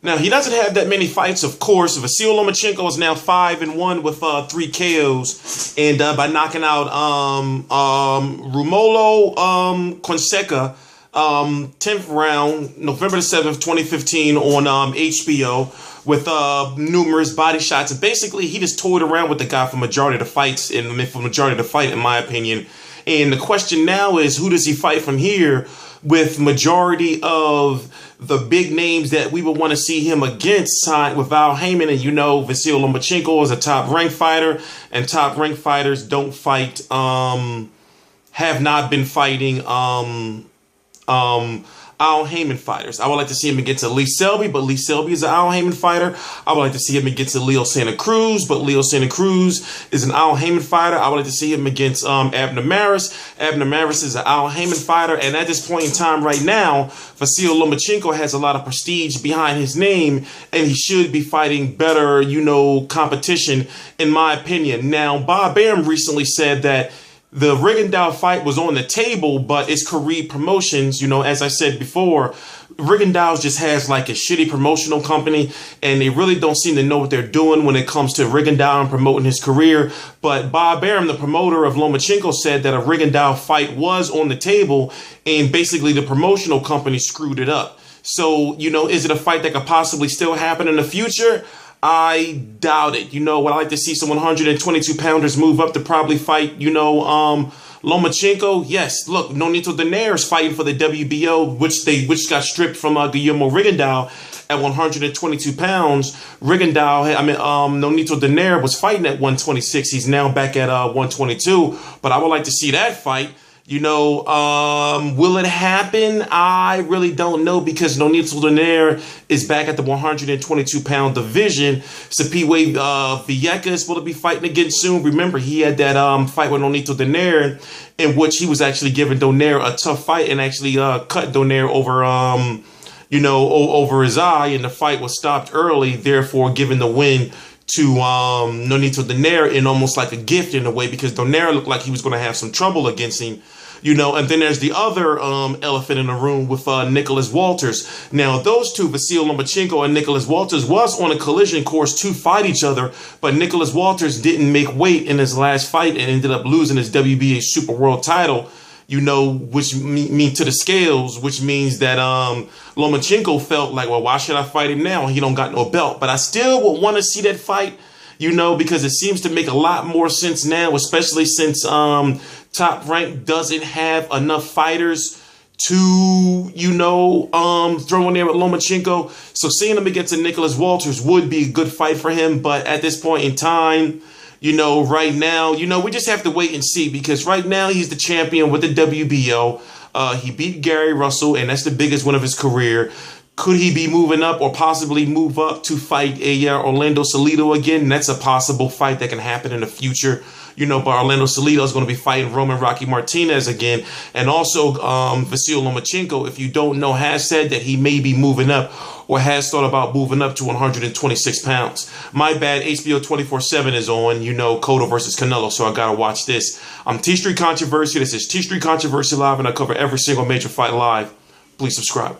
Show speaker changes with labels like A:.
A: Now, he doesn't have that many fights, of course. Vasyl Lomachenko is now 5-1 with 3 KOs. And by knocking out Romulo Koasicha, 10th round, November the 7th, 2015 on HBO with numerous body shots. And basically, he just toyed around with the guy for majority of the fights, in my opinion. And the question now is, who does he fight from here with majority of the big names that we would want to see him against signed with Haymon? And you know, Vasyl Lomachenko is a top-ranked fighter, and top-ranked fighters don't fight, have not been fighting Al Haymon fighters. I would like to see him against Lee Selby, but Lee Selby is an Al Haymon fighter. I would like to see him against Leo Santa Cruz, but Leo Santa Cruz is an Al Haymon fighter. I would like to see him against Abner Maris. Abner Maris is an Al Haymon fighter. And at this point in time right now, Vasyl Lomachenko has a lot of prestige behind his name, and he should be fighting better, you know, competition, in my opinion. Now, Bob Arum recently said that the Rigondeaux fight was on the table, but it's Kharib Promotions. You know, as I said before, Rigondeaux just has like a shitty promotional company, and they really don't seem to know what they're doing when it comes to Rigondeaux and promoting his career. But Bob Arum, the promoter of Lomachenko, said that a Rigondeaux fight was on the table, and basically the promotional company screwed it up. So, you know, is it a fight that could possibly still happen in the future? I doubt it. You know, would I like to see some 122-pounders move up to probably fight, you know, Lomachenko? Yes. Look, Nonito Donaire is fighting for the WBO, which got stripped from Guillermo Rigondeaux at 122 pounds. Nonito Donaire was fighting at 126. He's now back at 122. But I would like to see that fight. You know, will it happen? I really don't know, because Nonito Donaire is back at the 122-pound division. Sapiwe Villegas will be fighting again soon. Remember, he had that fight with Nonito Donaire, in which he was actually giving Donaire a tough fight and actually cut Donaire over, you know, over his eye, and the fight was stopped early, therefore giving the win to Nonito Donaire in almost like a gift in a way, because Donaire looked like he was going to have some trouble against him. You know, and then there's the other elephant in the room with Nicholas Walters. Now, those two, Vasyl Lomachenko and Nicholas Walters, was on a collision course to fight each other, but Nicholas Walters didn't make weight in his last fight and ended up losing his WBA Super World title, you know, which mean to the scales, which means that Lomachenko felt like, well, why should I fight him now? He don't got no belt. But I still would want to see that fight, you know, because it seems to make a lot more sense now, especially since Top Rank doesn't have enough fighters to, you know, throw in there with Lomachenko. So seeing him against a Nicholas Walters would be a good fight for him. But at this point in time, you know, right now, you know, we just have to wait and see, because right now he's the champion with the WBO. He beat Gary Russell, and that's the biggest win of his career. Could he be moving up or possibly move up to fight Orlando Salido again? And that's a possible fight that can happen in the future. You know, but Orlando Salido is going to be fighting Roman Rocky Martinez again. And also Vasyl Lomachenko, if you don't know, has said that he may be moving up or has thought about moving up to 126 pounds. My bad, HBO 24/7 is on, you know, Cotto versus Canelo, so I got to watch this. I'm T Street Controversy. This is T Street Controversy Live, and I cover every single major fight live. Please subscribe.